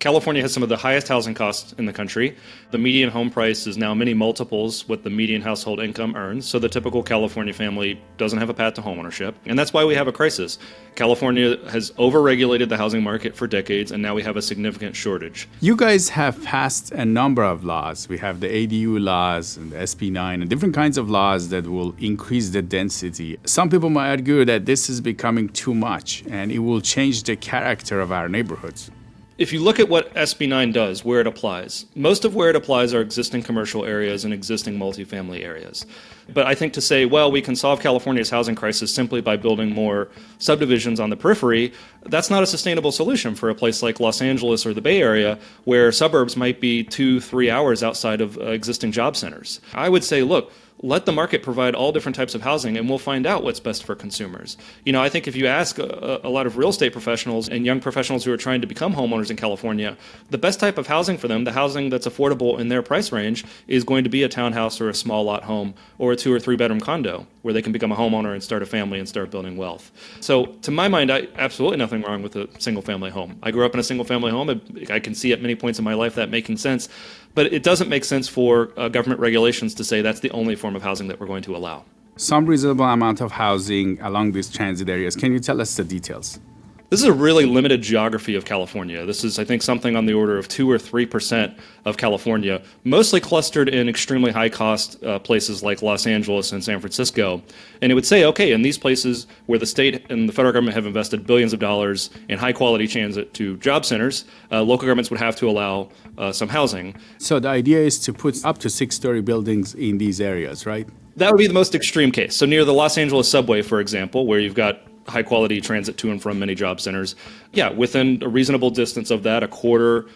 California has some of the highest housing costs in the country. The median home price is now many multiples what the median household income earns, so the typical California family doesn't have a path to homeownership. And that's why we have a crisis. California has overregulated the housing market for decades, and now we have a significant shortage. You guys have passed a number of laws. We have the ADU laws and the SB 9 and different kinds of laws that will increase the density. Some people might argue that this is becoming too much and it will change the character of our neighborhoods. If you look at what SB 9 does, where it applies, most of where it applies are existing commercial areas and existing multifamily areas. But I think to say, well, we can solve California's housing crisis simply by building more subdivisions on the periphery, that's not a sustainable solution for a place like Los Angeles or the Bay Area, where suburbs might be 2-3 hours outside of existing job centers. I would say, look, let the market provide all different types of housing and we'll find out what's best for consumers. I think if you ask a lot of real estate professionals and young professionals who are trying to become homeowners in California, the best type of housing for them, the housing that's affordable in their price range, is going to be a townhouse or a small lot home or a 2 or 3 bedroom condo where they can become a homeowner and start a family and start building wealth. So to my mind, absolutely nothing wrong with a single family home. I grew up in a single family home. I can see at many points in my life that making sense. But it doesn't make sense for government regulations to say that's the only form of housing that we're going to allow. Some reasonable amount of housing along these transit areas. Can you tell us the details? This is a really limited geography of California. This is, I think, something on the order of 2 or 3% of California, mostly clustered in extremely high-cost places like Los Angeles and San Francisco. And it would say, okay, in these places where the state and the federal government have invested billions of dollars in high-quality transit to job centers, local governments would have to allow some housing. So the idea is to put up to 6-story buildings in these areas, right? That would be the most extreme case. So near the Los Angeles subway, for example, where you've got high-quality transit to and from many job centers. Yeah, within a reasonable distance of that, a quarter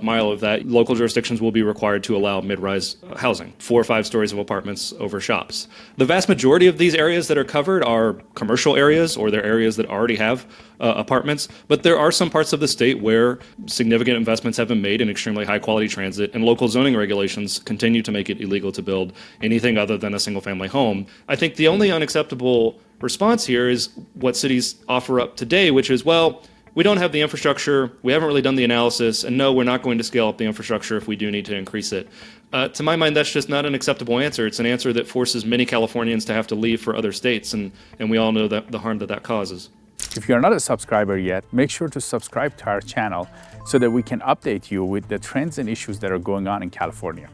mile of that, local jurisdictions will be required to allow mid-rise housing, 4 or 5 stories of apartments over shops. The vast majority of these areas that are covered are commercial areas, or they're areas that already have apartments, but there are some parts of the state where significant investments have been made in extremely high-quality transit, and local zoning regulations continue to make it illegal to build anything other than a single-family home. I think the only unacceptable response here is what cities offer up today, which is, well, we don't have the infrastructure, we haven't really done the analysis, and no, we're not going to scale up the infrastructure if we do need to increase it. To my mind, that's just not an acceptable answer. It's an answer that forces many Californians to have to leave for other states, and we all know that the harm that causes. If you're not a subscriber yet, make sure to subscribe to our channel so that we can update you with the trends and issues that are going on in California.